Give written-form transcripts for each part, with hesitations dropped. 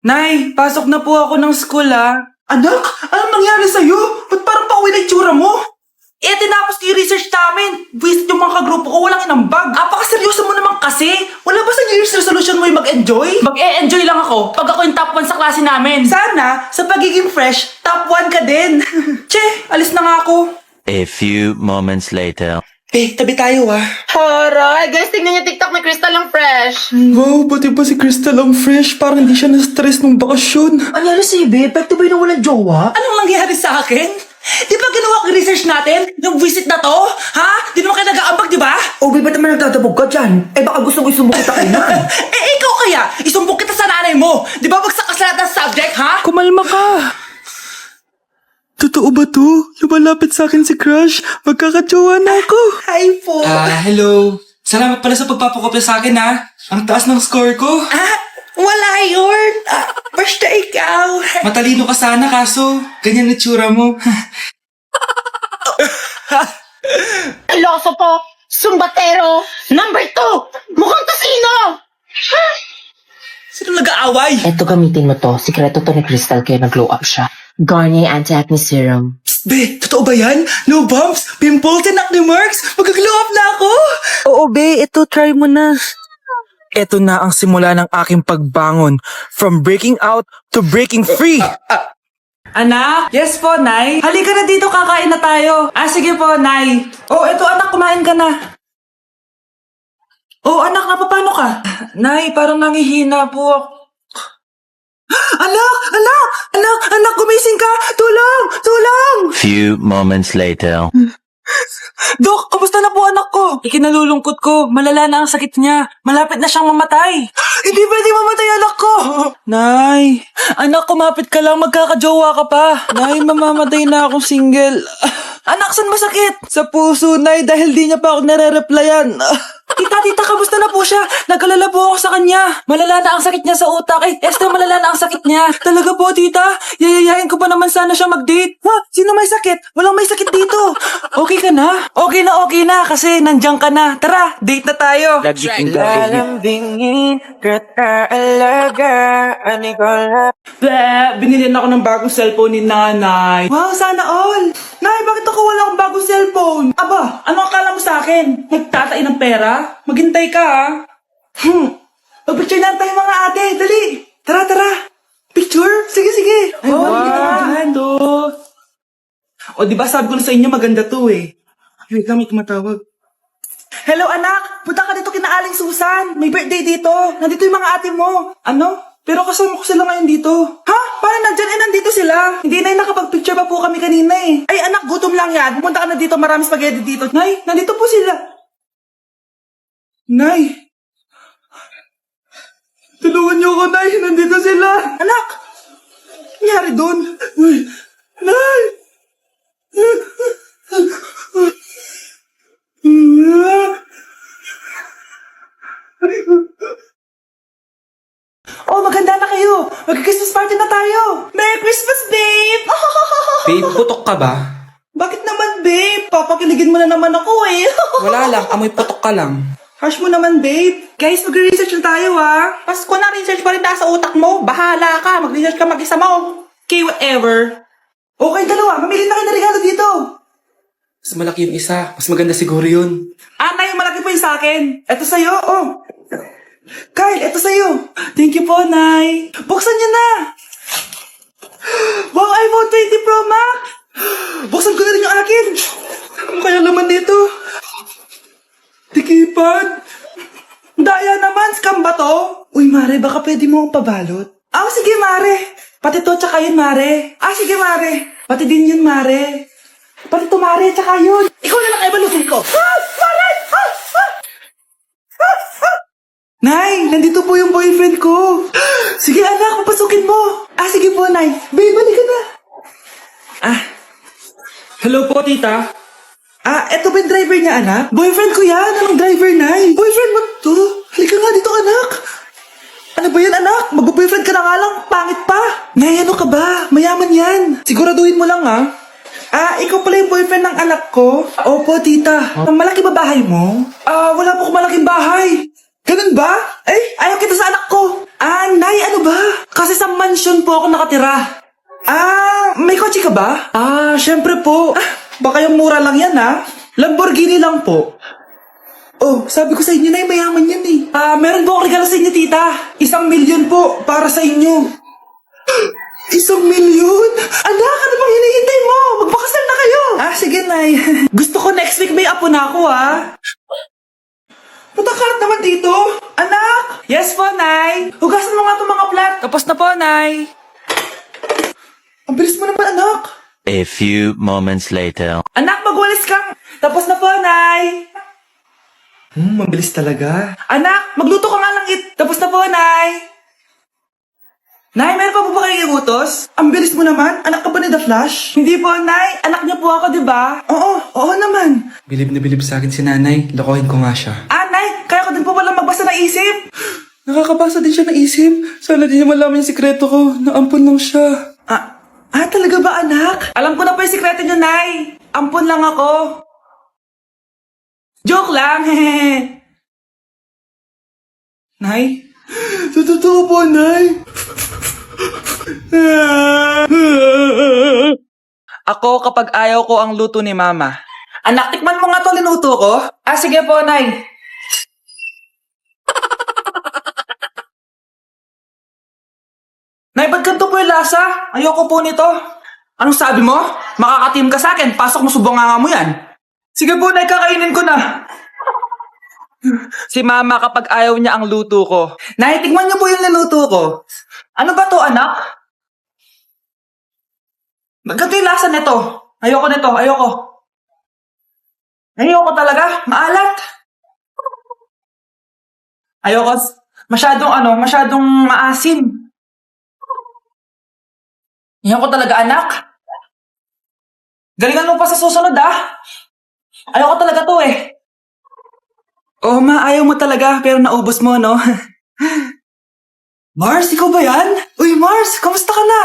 Nay, pasok na po ako ng school Anak, anong nangyari sa'yo? Ba't parang pauwi na itsura mo? Tinapos ko yung research namin. Visit yung mga kagrupo ko, walang inambag. Apakaseryoso mo naman kasi. Wala ba sa New Year's resolution mo yung mag-enjoy? Mag-e-enjoy lang ako pag ako yung top 1 sa klase namin. Sana, sa pagiging fresh, top 1 ka din. Che, alis na nga ako. A few moments later. Tabi tayo Horay! Guys, tingnan niyo TikTok ni Crystal ang fresh. Wow, pati ba si Crystal ang fresh? Parang hindi siya na-stress nung bakasyon. Anyari si Ibe? Epekto ba yung walang jowa? Anong nangyari sa akin? Di ba ginawa ko yung research natin? Yung visit na to? Ha? Di naman kayo nag-aambag, di ba? O, ba't naman nagtatabog ka dyan? Baka gusto mo isumbong kita kay Nan. Ikaw kaya? Isumbong kita sa nanay mo. Di ba bagsak ka sa lahat ng subject, ha? Kumalma ka. Totoo ba to? Lumalapit sa akin si Crush. Magkakajowa na ako. Hi po. Hello. Salamat pala sa pagpapakopya sa akin, Ang taas ng score ko. Wala yun. Basta ikaw. Matalino ka sana, kaso ganyan na tsura mo. Iloso po! Sumbatero! Number 2! Mukhang kasino! Sino nag-aaway? Eto, gamitin mo to. Sikreto to ni Crystal kaya nag-glow up siya. Garnier Anti-Acne Serum. Be, totoo ba yan? No bumps, pimples, and acne marks? Mag-glow up na ako! Oo, be. Ito, try mo na. Ito na ang simula ng aking pagbangon. From breaking out to breaking free. Anak? Yes po, Nay. Halika na dito, kakain na tayo. Sige po, Nay. Eto anak, kumain ka na. Anak, napapano ka? Nay, parang nangihina po ako. Anak, gumising ka! Tulong! Few moments later. Dok, kamusta na po anak ko? Ikinalulungkot ko. Malala na ang sakit niya. Malapit na siyang mamatay. Hindi pwede mamatay anak ko! Nay, anak, kumapit ka lang. Magkakajowa ka pa. Nay, mamamatay na akong single. Anak, saan masakit? Sa puso, Nay, dahil di niya pa ako nare-replyan. Tita, kamusta na po siya? Nag-alala po ako sa kanya. Malala na ang sakit niya sa utak. Esther, malala na ang sakit niya. Talaga po, tita? Yayayain ko pa naman sana siya mag-date. Sino may sakit? Walang may sakit dito. Okay ka na? Okay na, kasi nandiyan ka na. Tara, date na tayo. Lalambingin kita alaga, binili ako ng bagong cellphone ni nanay. Wow, sana all! Nay, bakit ako wala akong bagong cellphone? Aba, ano akala mo sa akin? Nagtatain ng pera? Maghintay ka Mag-picture na tayo mga ate, dali! Tara! Picture? Sige! Ay, wow! Diba sabi ko na sa inyo maganda to Wait lang, may tumatawag. Hello anak! Punta ka dito kina Aling Susan! May birthday dito! Nandito yung mga ate mo! Ano? Pero kasama ko sila ngayon dito. Ha? Parang nandyan nandito sila. Hindi na nakapag-picture pa po kami kanina Ay anak, gutom lang yan. Pumunta ka na dito, marami spaghetti dito. Nay, nandito po sila. Nay! Tulungan niyo ako, Nay! Nandito sila! Anak! Nangyari doon? Nay! Maganda na kayo! Mag-Christmas party na tayo! Merry Christmas, babe! Babe, putok ka ba? Bakit naman, babe? Papakiligin mo na naman ako Wala lang, amoy putok ka lang. Harsh mo naman, babe. Guys, mag-research na tayo, Pasko na, research pa rin nasa utak mo. Bahala ka. Mag-research ka mag-isa mo. Okay, whatever. Okay, dalawa. Mamili na kayo ng regalo dito. Mas malaki yung isa. Mas maganda siguro yun. Nay, malaki po yung sa akin. Ito sa'yo, Kyle, ito sa'yo. Thank you po, Nay. Buksan niyo na. Wow, iPhone 20 Pro Max. Buksan ko na rin yung akin. Ano kaya laman dito? Tikipan. Daya naman, scam ba to? Uy, Mare, baka pwede mo akong pabalot. Sige, Mare. Pati to, tsaka yun, Mare. Sige, Mare. Pati din yun, Mare. Pati to, Mare, tsaka yun. Ikaw na lang ay balutin ko. Mare! Nay, nandito po yung boyfriend ko. Sige, anak, papasukin mo. Sige po, Nay. Babe, balik ka na. Hello po, tita. Eto ba yung driver niya, anak? Boyfriend ko yan. Anong driver, Nay? Boyfriend mo to? Halika nga dito, anak. Ano ba yan, anak? Mag-boyfriend ka na nga lang. Pangit pa. Nay, ano ka ba? Mayaman yan. Siguraduhin mo lang, ikaw pala yung boyfriend ng anak ko? Opo, tita. Malaki ba bahay mo? Wala po akong malaking bahay. Ganun ba? Ayaw kita sa anak ko. Nay, ano ba? Kasi sa mansion po ako nakatira. May kotse ka ba? Syempre po. Baka yung mura lang yan, Lamborghini lang po. Oh, sabi ko sa inyo na mayaman yan eh. Meron po akong regalo sa inyo, tita. 1 milyon po para sa inyo. 1 milyon? Anak, ano bang hinihintay mo? Magpakasal na kayo. Sige, Nay. Gusto ko next week may apo na ako, Patakarat naman dito. Anak! Yes po, Nay. Hugasan mo nga itong mga plat. Tapos na po, Nay. Ang bilis mo naman, anak. A few moments later. Anak, magwalis kang. Tapos na po, Nay. Mabilis talaga. Anak, magluto ka nga ng Tapos na po, Nay. Nay, meron pa po ba kayong utos? Ang bilis mo naman. Anak ka ba ni The Flash? Hindi po, Nay. Anak niyo po ako, di ba? Oo naman. Bilib na bilib sa akin si nanay. Lokohin ko nga siya. Nay, kaya ko din po pala magbasa ng isip. Nakakabasa din siya ng isip. Sana di niya malaman yung sikreto ko. Naampun lang siya. Talaga ba, anak? Alam ko na po yung sikreto niyo, Nay. Ampon lang ako. Joke lang, hehe. Nay? Sa totoo po, Nay. Ako kapag ayaw ko ang luto ni Mama. Anak, tikman mo nga to linuto ko. Sige po, Nay. Nay, ba't ganito po yung lasa? Ayoko po nito. Anong sabi mo? Makakatim ka sa akin. Pasok mo subonganga mo yan. Sige po, Nay, kakainin ko na. Si Mama kapag ayaw niya ang luto ko. Nay, tikman niyo po yung niluto ko. Ano ba to, anak? Ganito yung lasa nito. Ayoko nito, ayoko. Ayoko talaga. Maalat. Ayoko. Masyadong maasim. Ayoko talaga, anak. Galingan mo pa sa susunod, Ayoko talaga to, Oh, Ma, ayaw mo talaga, pero naubos mo, no? Mars, ikaw ba yan? Uy, Mars, kamusta ka na?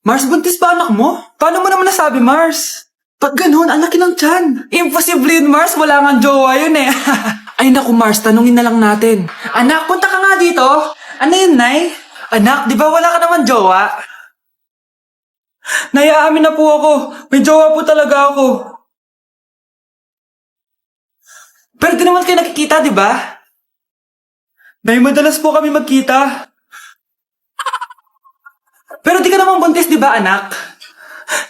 Mars, buntis ba anak mo? Paano mo naman nasabi, Mars? Pag ganun, ang laki ng tiyan. Imposible yun, Mars. Wala nga jowa yun, Ay, naku, Mars, tanungin na lang natin. Anak, punta ka nga dito. Ano yun, Nay? Anak, di ba wala ka naman jowa? Nay, aamin na po ako. May jowa po talaga ako. Pero di naman kayo nakikita, di ba? Nay, madalas po kami magkita. Pero di ka naman buntis, di ba, anak?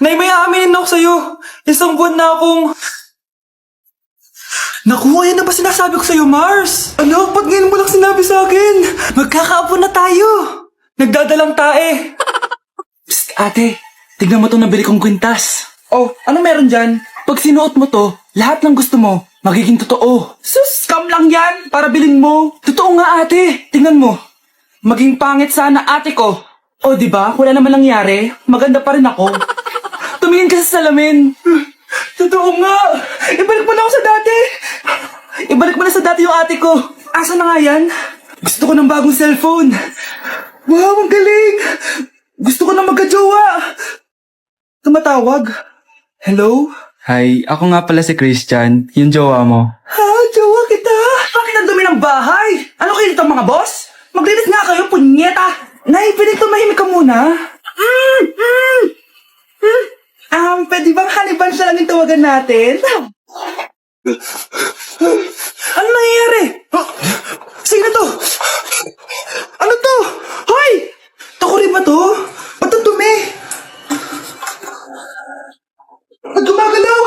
Nay, may aaminin ako sa'yo. 1 buwan na akong... Naku, ayan na ba sinasabi ko sa'yo, Mars? Anak, ba't ngayon mo lang sinabi sa akin? Magkakaapo na tayo. Nagdadalang tae. Psst, ate. Tignan mo itong nabili kong kwintas. Oh, ano meron dyan? Pag sinuot mo to, lahat ng gusto mo, magiging totoo. Sus, scam lang yan para bilhin mo. Totoo nga, ate. Tingnan mo. Maging pangit sana ate ko. Oh, di ba? Wala naman nangyari. Maganda pa rin ako. Tumingin ka sa salamin. Totoo nga. Ibalik mo na ako sa dati. Ibalik mo na sa dati yung ate ko. Asa na nga yan? Gusto ko ng bagong cellphone. Wow, ang galing. Gusto ko na magka-jowa. Tumatawag. Hello? Hi, ako nga pala si Christian, yung jowa mo. Jowa kita. Bakit ang dumi ng bahay? Ano kayo dito mga boss? Maglinis nga kayo, punyeta. Nay, pwede tumahimik ka muna? Pwede bang haniban siya lang yung tawagan natin? Ano nangyayari? Sino to? Ano to? Hoy! Takuri ba to? Ba't ang dumi? Ba't gumagalaw?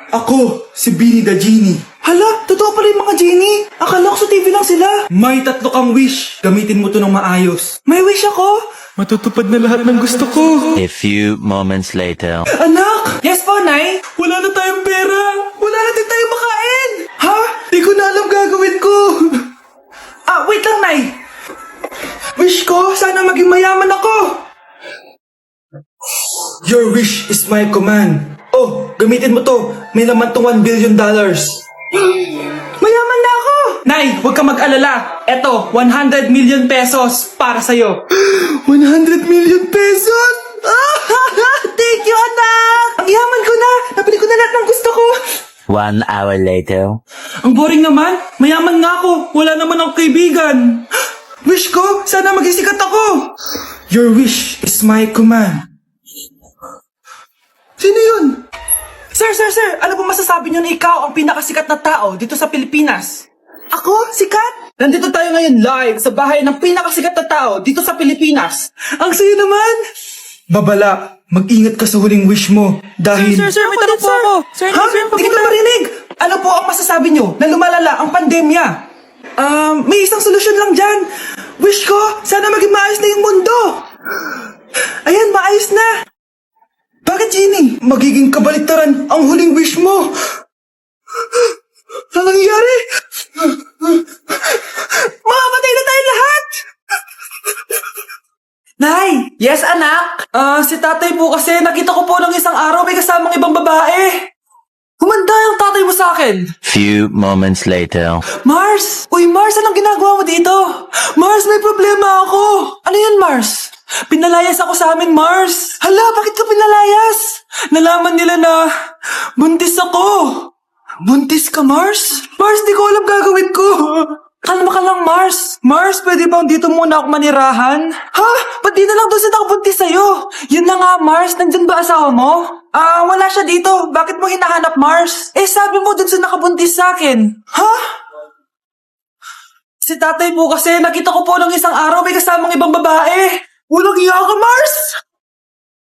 Ako, si Beanie the Genie. Hala, totoo pala yung mga genie. Akala ko sa TV lang sila. May 3 kang wish. Gamitin mo to ng maayos. May wish ako? Matutupad na lahat ng gusto ko. A few moments later. Anak! Yes po, Nay? Wala na tayong pera. Wala na din tayong makain. Ha? Di ko na alam gagawin ko. Wait lang, Nay. Wish ko, sana maging mayaman ako. Your wish is my command. Oh, gamitin mo to. May laman tong $1 billion. Mayaman na ako! Nay, huwag ka mag-alala. Eto, 100 million pesos para sa'yo. 100 million pesos? Thank you, anak! Ang yaman ko na! Nabili ko na lahat ng gusto ko. 1 hour later. Ang boring naman. Mayaman nga ako. Wala naman akong kaibigan. Wish ko, sana maging sikat ako. Your wish is my command. Sino yun? Sir, ano po masasabi niyo na ikaw ang pinakasikat na tao dito sa Pilipinas? Ako? Sikat? Nandito tayo ngayon live sa bahay ng pinakasikat na tao dito sa Pilipinas. Ang sayo naman! Babala, mag-ingat ka sa huling wish mo dahil... Sir, may tanong po ako. Sir, Ha? Hindi kita marinig! Ano po ang masasabi niyo na lumalala ang pandemya? May isang solusyon lang dyan. Wish ko, sana maging maayos na yung mundo. Ayan, maayos na. Bakit, Jenny? Magiging kabaliktaran ang huling wish mo. Ano nangyayari? Mamamatay na tayo lahat! Nay! Yes, anak? Si tatay po kasi nakita ko po ng isang araw may kasamang ibang babae. Humanda yung tatay mo sa akin. Few moments later. Mars! Uy, Mars, anong ginagawa mo dito? Mars, may problema ako. Ano yan, Mars? Pinalayas ako sa amin, Mars. Hala, bakit ka pinalayas? Nalaman nila na buntis ako. Buntis ka, Mars? Mars, di ko alam gagawin ko. Kalma ka lang, Mars. Mars, pwede bang dito muna ako manirahan? Ha? Ba't di na lang doon siya nakabuntis sa'yo? Yun na nga, Mars. Nandyan ba asawa mo? Wala siya dito. Bakit mo hinahanap, Mars? Sabi mo doon siya nakabuntis sa akin. Ha? Si tatay po kasi nakita ko po ng isang araw may kasamang ibang babae. Walang iya ka, Mars!